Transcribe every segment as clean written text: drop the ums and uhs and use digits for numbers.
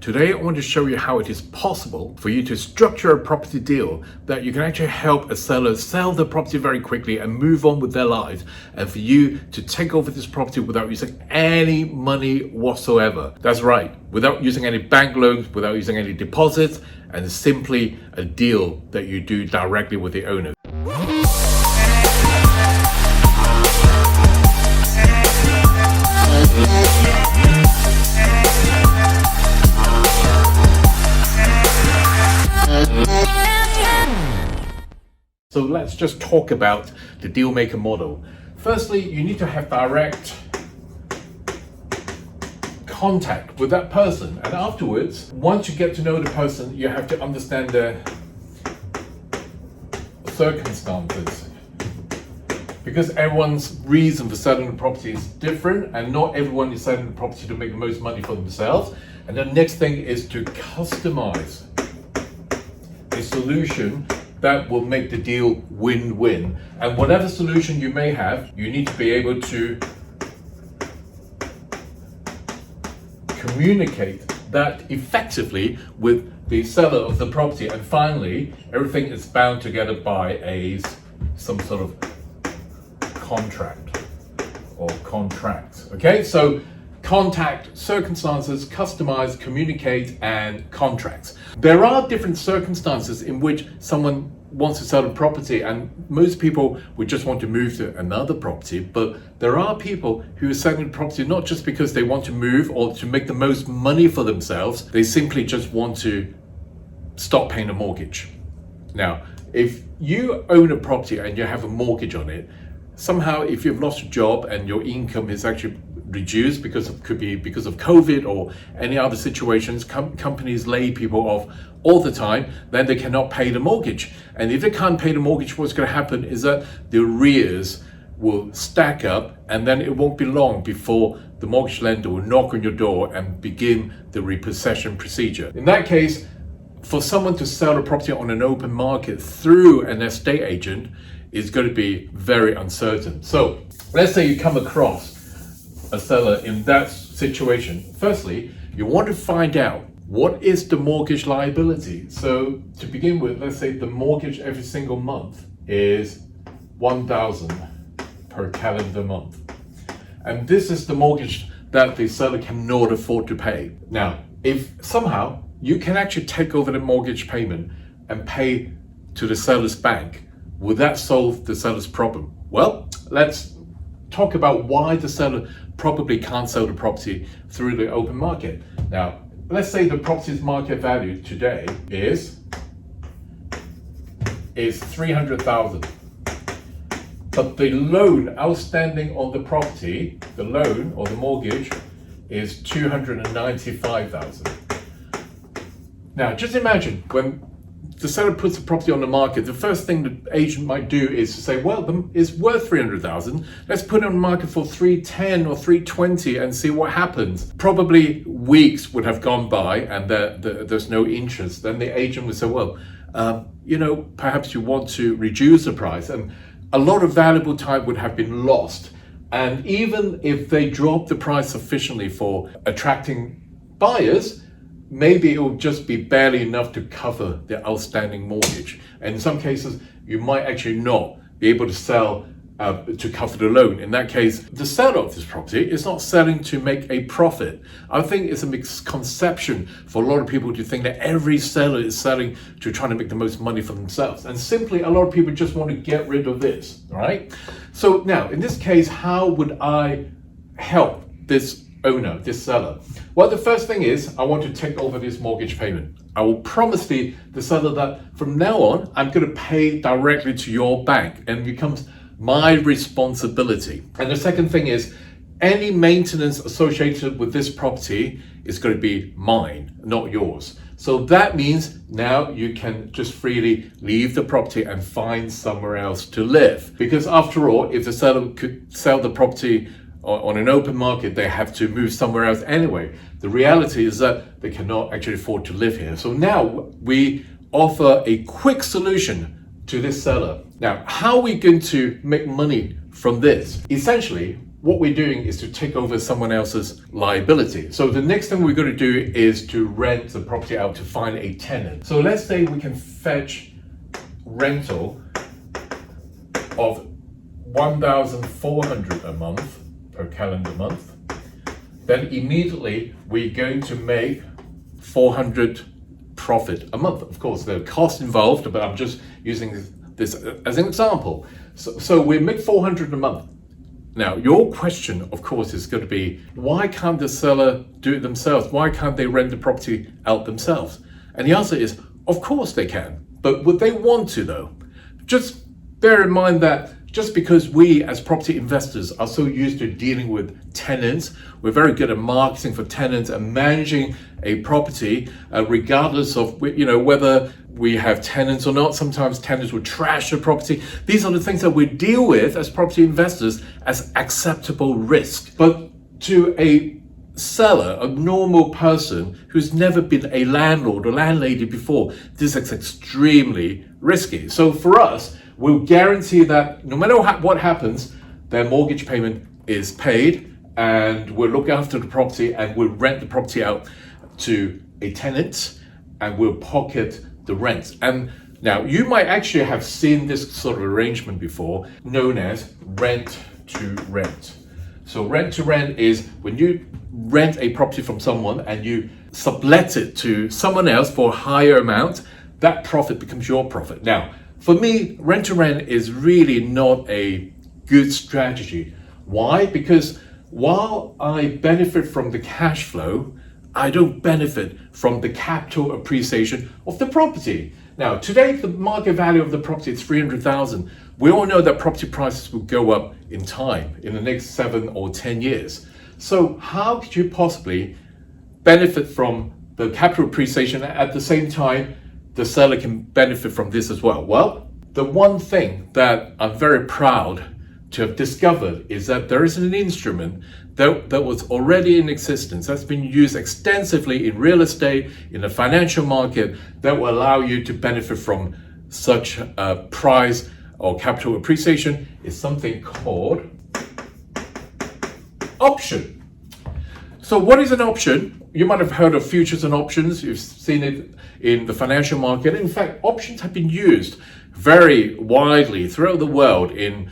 Today I want to show you how it is possible for you to structure a property deal that you can actually help a seller sell the property very quickly and move on with their lives, and for you to take over this property without using any money whatsoever. That's right, without using any bank loans, without using any deposits, and simply a deal that you do directly with the owner. So let's just talk about the deal maker model. Firstly, you need to have direct contact with that person, and afterwards, once you get to know the person, you have to understand their circumstances, because everyone's reason for selling the property is different, and not everyone is selling the property to make the most money for themselves. And the next thing is to customize a solution that will make the deal win-win. And whatever solution you may have, you need to be able to communicate that effectively with the seller of the property. And finally, everything is bound together by some sort of contract or contracts. Okay, so contact, circumstances, customize, communicate, and contracts. There are different circumstances in which someone wants to sell a property, and most people would just want to move to another property, but there are people who are selling the property not just because they want to move or to make the most money for themselves, they simply just want to stop paying a mortgage. Now, if you own a property and you have a mortgage on it, somehow if you've lost your job and your income is actually reduced could be because of COVID or any other situations, companies lay people off all the time, then they cannot pay the mortgage. And if they can't pay the mortgage, what's going to happen is that the arrears will stack up, and then it won't be long before the mortgage lender will knock on your door and begin the repossession procedure. In that case, for someone to sell a property on an open market through an estate agent is going to be very uncertain. So let's say you come across a seller in that situation. Firstly, you want to find out what is the mortgage liability. So to begin with, let's say the mortgage every single month is $1,000 per calendar month. And this is the mortgage that the seller cannot afford to pay. Now, if somehow you can actually take over the mortgage payment and pay to the seller's bank, will that solve the seller's problem? Well, let's talk about why the seller probably can't sell the property through the open market. Now, let's say the property's market value today is $300,000, but the loan outstanding on the property, the loan or the mortgage, is $295,000. Now, just imagine when the seller puts the property on the market, the first thing the agent might do is to say, well, it's worth $300,000. Let's put it on the market for $310 or $320 and see what happens. Probably weeks would have gone by and there's no interest. Then the agent would say, well, perhaps you want to reduce the price. And a lot of valuable time would have been lost. And even if they drop the price sufficiently for attracting buyers, maybe it will just be barely enough to cover the outstanding mortgage. And in some cases, you might actually not be able to sell to cover the loan. In that case, the seller of this property is not selling to make a profit. I think it's a misconception for a lot of people to think that every seller is selling to try to make the most money for themselves. And simply, a lot of people just want to get rid of this, right? So now, in this case, how would I help this owner, this seller? Well, the first thing is I want to take over this mortgage payment. I will promise the seller that from now on, I'm going to pay directly to your bank, and it becomes my responsibility. And the second thing is any maintenance associated with this property is going to be mine, not yours. So that means now you can just freely leave the property and find somewhere else to live. Because after all, if the seller could sell the property on an open market, they have to move somewhere else anyway. The reality is that they cannot actually afford to live here. So now we offer a quick solution to this seller. Now, how are we going to make money from this? Essentially, what we're doing is to take over someone else's liability. So the next thing we're going to do is to rent the property out to find a tenant. So let's say we can fetch rental of 1,400 a month per calendar month. Then immediately we're going to make 400 profit a month. Of course, there are costs involved, but I'm just using this as an example. So we make 400 a month. Now, your question, of course, is going to be, why can't the seller do it themselves? Why can't they rent the property out themselves? And the answer is, of course they can. But would they want to, though? Just bear in mind that just because we as property investors are so used to dealing with tenants, we're very good at marketing for tenants and managing a property, regardless of whether we have tenants or not. Sometimes tenants will trash the property. These are the things that we deal with as property investors as acceptable risk. But to a seller, a normal person who's never been a landlord or landlady before, this is extremely risky. So for us, we'll guarantee that no matter what happens, their mortgage payment is paid, and we'll look after the property and we'll rent the property out to a tenant and we'll pocket the rent. And now you might actually have seen this sort of arrangement before, known as rent to rent. So rent to rent is when you rent a property from someone and you sublet it to someone else for a higher amount, that profit becomes your profit. Now, for me, rent to rent is really not a good strategy. Why? Because while I benefit from the cash flow, I don't benefit from the capital appreciation of the property. Now, today, the market value of the property is 300,000. We all know that property prices will go up in time, in the next 7 or 10 years. So how could you possibly benefit from the capital appreciation at the same time the seller can benefit from this as well? Well, the one thing that I'm very proud to have discovered is that there is an instrument that was already in existence, that's been used extensively in real estate, in the financial market, that will allow you to benefit from such price or capital appreciation. Is something called option. So what is an option? You might have heard of futures and options. You've seen it in the financial market. In fact, options have been used very widely throughout the world in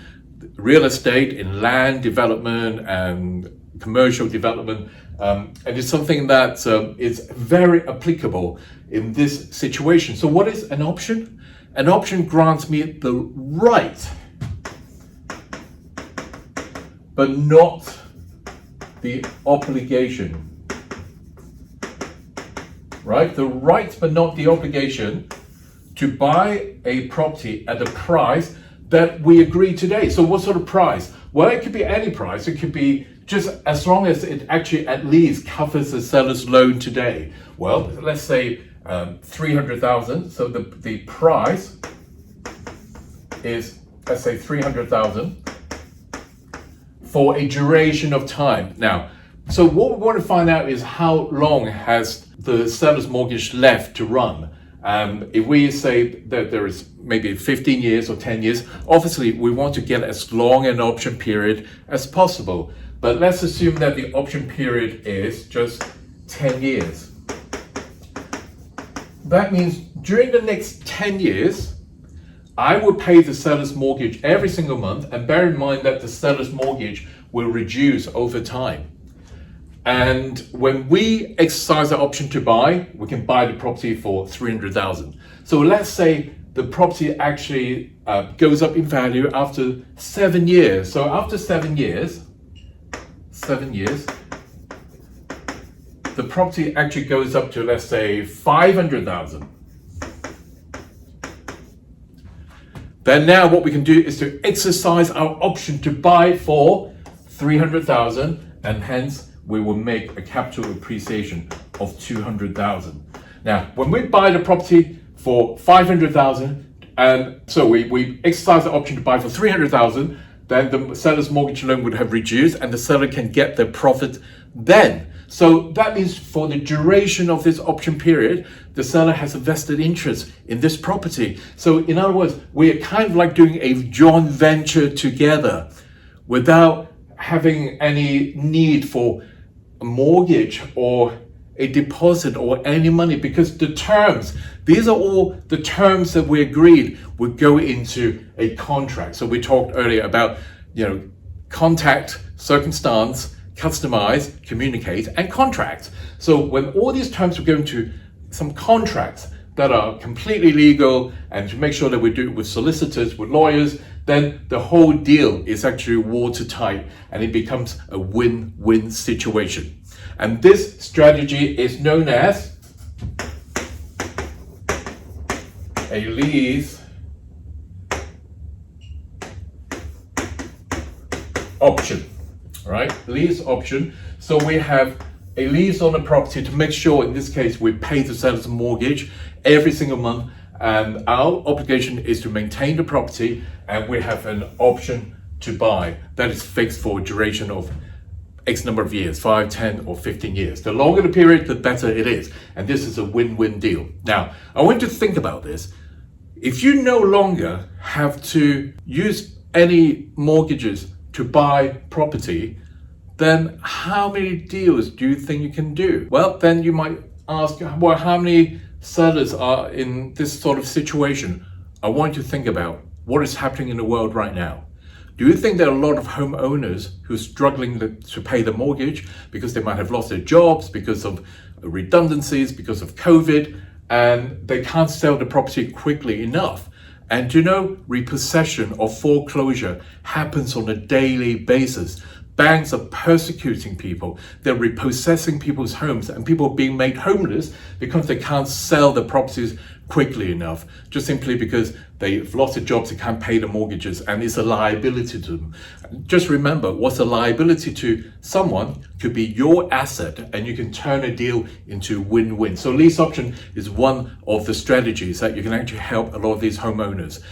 real estate, in land development and commercial development. And it's something that is very applicable in this situation. So what is an option? An option grants me the right, but not the obligation. Right? The right, but not the obligation to buy a property at a price that we agree today. So what sort of price? Well, it could be any price. It could be just as long as it actually at least covers the seller's loan today. Well, let's say 300,000. So the price is, let's say 300,000 for a duration of time. Now, so what we want to find out is how long has the seller's mortgage left to run. If we say that there is maybe 15 years or 10 years, obviously we want to get as long an option period as possible. But let's assume that the option period is just 10 years. That means during the next 10 years, I will pay the seller's mortgage every single month, and bear in mind that the seller's mortgage will reduce over time. And when we exercise the option to buy, we can buy the property for 300,000. So let's say the property actually goes up in value after 7 years. So after 7 years, the property actually goes up to, let's say, 500,000. Then now what we can do is to exercise our option to buy for 300,000, and hence we will make a capital appreciation of 200,000. Now, when we buy the property for 500,000, and so we exercise the option to buy for 300,000, then the seller's mortgage loan would have reduced and the seller can get their profit then. So that means for the duration of this option period, the seller has a vested interest in this property. So in other words, we are kind of like doing a joint venture together without having any need for a mortgage or a deposit or any money, because the terms, these are all the terms that we agreed would go into a contract. So we talked earlier about, contact, circumstance, customize, communicate, and contract. So when all these terms would go into some contracts that are completely legal, and to make sure that we do it with solicitors, with lawyers, then the whole deal is actually watertight and it becomes a win-win situation. And this strategy is known as a lease option, right? Lease option. So we have a lease on a property to make sure, in this case, we pay the seller's mortgage every single month, and our obligation is to maintain the property, and we have an option to buy that is fixed for a duration of X number of years, 5, 10, or 15 years. The longer the period, the better it is. And this is a win-win deal. Now, I want you to think about this. If you no longer have to use any mortgages to buy property, then how many deals do you think you can do? Well, then you might ask, well, how many sellers are in this sort of situation? I want you to think about what is happening in the world right now. Do you think there are a lot of homeowners who are struggling to pay the mortgage because they might have lost their jobs, because of redundancies, because of COVID, and they can't sell the property quickly enough? And repossession or foreclosure happens on a daily basis. Banks are persecuting people. They're repossessing people's homes, and people are being made homeless because they can't sell the properties quickly enough, just simply because they've lost their jobs, they can't pay the mortgages, and it's a liability to them. Just remember, what's a liability to someone could be your asset, and you can turn a deal into win-win. So lease option is one of the strategies that you can actually help a lot of these homeowners.